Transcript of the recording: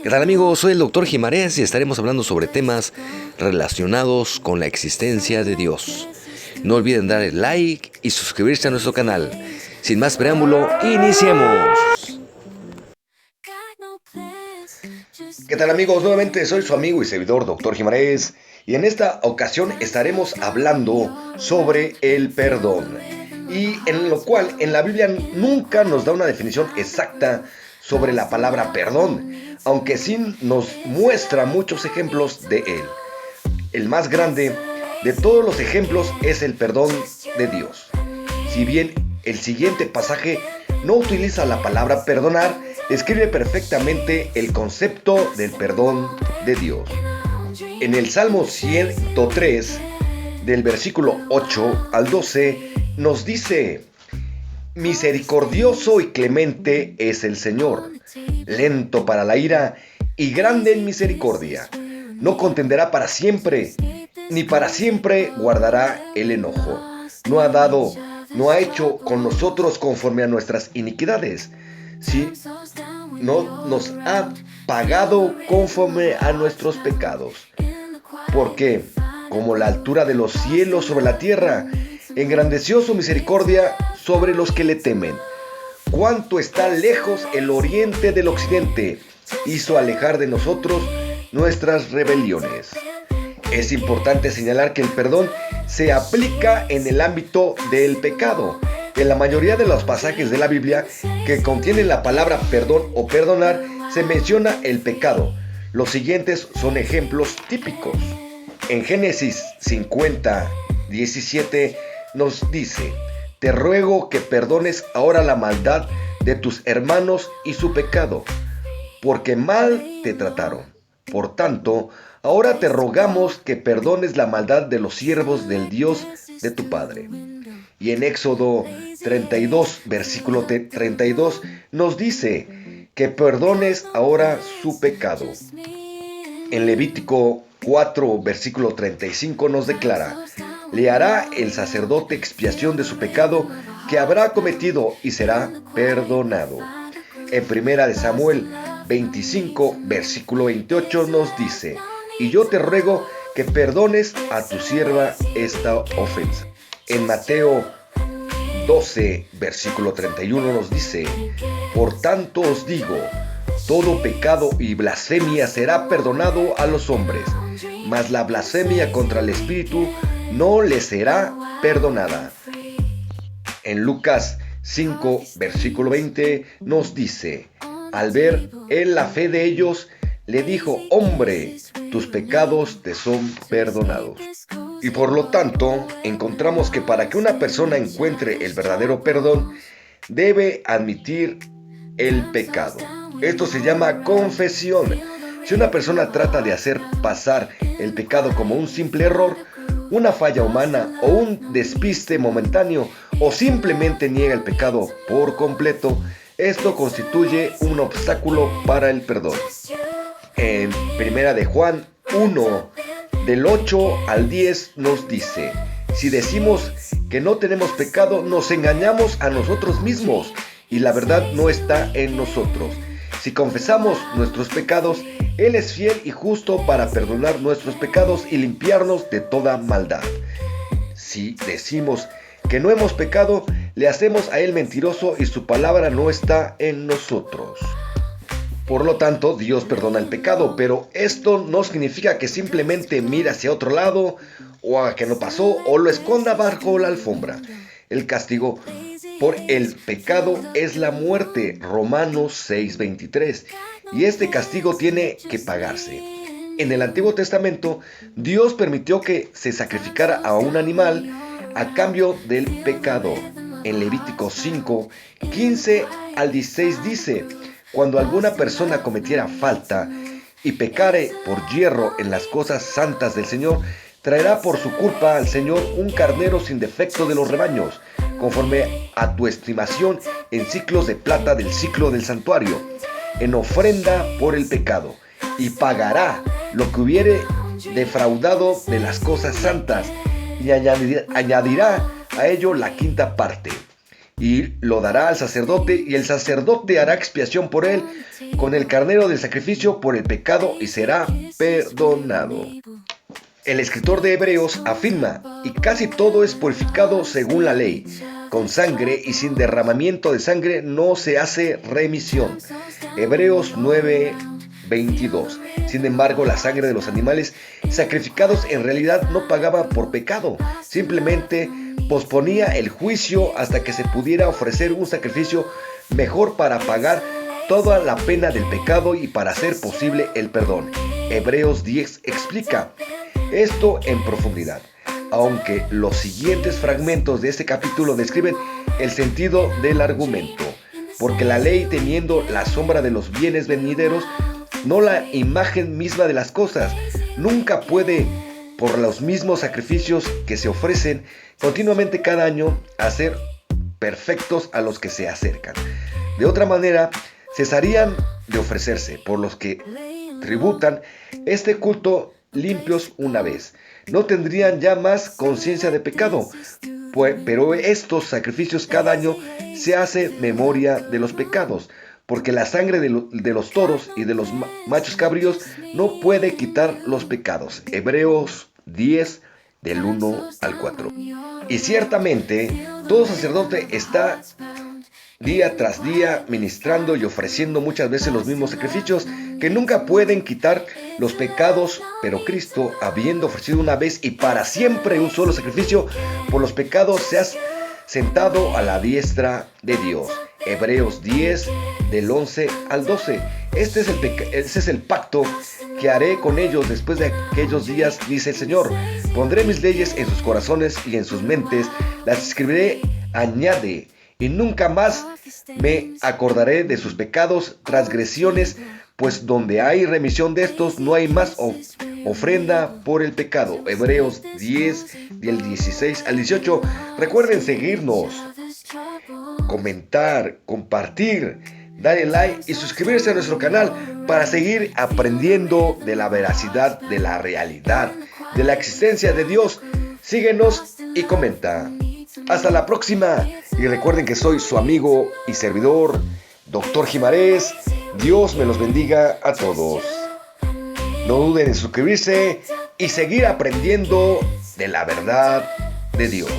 ¿Qué tal amigos? Soy el Dr. Gimarés y estaremos hablando sobre temas relacionados con la existencia de Dios. No olviden dar el like y suscribirse a nuestro canal. Sin más preámbulo, iniciemos. ¿Qué tal amigos? Nuevamente soy su amigo y servidor Dr. Gimarés y en esta ocasión estaremos hablando sobre el perdón. Y en lo cual en la Biblia nunca nos da una definición exacta sobre la palabra perdón, aunque sí nos muestra muchos ejemplos de él. El más grande de todos los ejemplos es el perdón de Dios. Si bien el siguiente pasaje no utiliza la palabra perdonar, describe perfectamente el concepto del perdón de Dios. En el Salmo 103, del versículo 8 al 12, nos dice: misericordioso y clemente es el Señor, lento para la ira y grande en misericordia. No contenderá para siempre, ni para siempre guardará el enojo. No ha hecho con nosotros conforme a nuestras iniquidades, sí, no nos ha pagado conforme a nuestros pecados. Porque, como la altura de los cielos sobre la tierra, engrandeció su misericordia sobre los que le temen. Cuánto está lejos el oriente del occidente, hizo alejar de nosotros nuestras rebeliones. Es importante señalar que el perdón se aplica en el ámbito del pecado. En la mayoría de los pasajes de la Biblia que contienen la palabra perdón o perdonar, se menciona el pecado. Los siguientes son ejemplos típicos. En Génesis 50:17 nos dice: te ruego que perdones ahora la maldad de tus hermanos y su pecado, porque mal te trataron. Por tanto, ahora te rogamos que perdones la maldad de los siervos del Dios de tu Padre. Y en Éxodo 32, versículo 32, nos dice que perdones ahora su pecado. En Levítico 4, versículo 35 nos declara: le hará el sacerdote expiación de su pecado que habrá cometido y será perdonado. En Primera de Samuel 25, versículo 28 nos dice: y yo te ruego que perdones a tu sierva esta ofensa. En Mateo 12, versículo 31 nos dice: por tanto os digo, todo pecado y blasfemia será perdonado a los hombres, mas la blasfemia contra el Espíritu no le será perdonada. En Lucas 5, versículo 20 nos dice: al ver él la fe de ellos, le dijo: hombre, tus pecados te son perdonados. Y por lo tanto, encontramos que para que una persona encuentre el verdadero perdón, debe admitir el pecado. Esto se llama confesión. Si una persona trata de hacer pasar el pecado como un simple error, una falla humana o un despiste momentáneo, o simplemente niega el pecado por completo, esto constituye un obstáculo para el perdón. En Primera de Juan 1, del 8 al 10 nos dice: si decimos que no tenemos pecado, nos engañamos a nosotros mismos y la verdad no está en nosotros. Si confesamos nuestros pecados, Él es fiel y justo para perdonar nuestros pecados y limpiarnos de toda maldad. Si decimos que no hemos pecado, le hacemos a Él mentiroso y su palabra no está en nosotros. Por lo tanto, Dios perdona el pecado, pero esto no significa que simplemente mire hacia otro lado, o haga que no pasó, o lo esconda bajo la alfombra. El castigo por el pecado es la muerte, Romanos 6:23, y este castigo tiene que pagarse. En el Antiguo Testamento, Dios permitió que se sacrificara a un animal a cambio del pecado. En Levítico 5:15 al 16 dice: cuando alguna persona cometiera falta y pecare por yerro en las cosas santas del Señor, traerá por su culpa al Señor un carnero sin defecto de los rebaños, conforme a tu estimación en ciclos de plata del ciclo del santuario, en ofrenda por el pecado, y pagará lo que hubiere defraudado de las cosas santas, y añadirá a ello la quinta parte. y lo dará al sacerdote, y el sacerdote hará expiación por él con el carnero del sacrificio por el pecado y será perdonado. El escritor de Hebreos afirma, y casi todo es purificado según la ley. Con sangre y sin derramamiento de sangre no se hace remisión. Hebreos 9:22. Sin embargo, la sangre de los animales sacrificados en realidad no pagaba por pecado, simplemente posponía el juicio hasta que se pudiera ofrecer un sacrificio mejor para pagar toda la pena del pecado y para hacer posible el perdón. Hebreos 10 explica esto en profundidad, aunque los siguientes fragmentos de este capítulo describen el sentido del argumento, porque la ley, teniendo la sombra de los bienes venideros, no la imagen misma de las cosas, nunca puede, por los mismos sacrificios que se ofrecen continuamente cada año, hacer perfectos a los que se acercan. De otra manera, cesarían de ofrecerse por los que tributan este culto limpios una vez. No tendrían ya más conciencia de pecado, pero estos sacrificios cada año se hace memoria de los pecados, porque la sangre de los toros y de los machos cabríos no puede quitar los pecados. Hebreos 10, del 1 al 4. Y ciertamente, todo sacerdote está día tras día ministrando y ofreciendo muchas veces los mismos sacrificios que nunca pueden quitar los pecados, pero Cristo, habiendo ofrecido una vez y para siempre un solo sacrificio por los pecados, se ha sentado a la diestra de Dios. Hebreos 10, del 11 al 12. Este es el pacto que haré con ellos después de aquellos días, dice el Señor. Pondré mis leyes en sus corazones y en sus mentes, las escribiré, añade, y nunca más me acordaré de sus pecados, transgresiones, pues donde hay remisión de estos, no hay más ofrenda por el pecado. Hebreos 10, del 16 al 18. Recuerden seguirnos, comentar, compartir, darle like y suscribirse a nuestro canal para seguir aprendiendo de la veracidad, de la realidad, de la existencia de Dios. Síguenos y comenta. Hasta la próxima. Y recuerden que soy su amigo y servidor, Dr. Gimarés. Dios me los bendiga a todos. No duden en suscribirse y seguir aprendiendo de la verdad de Dios.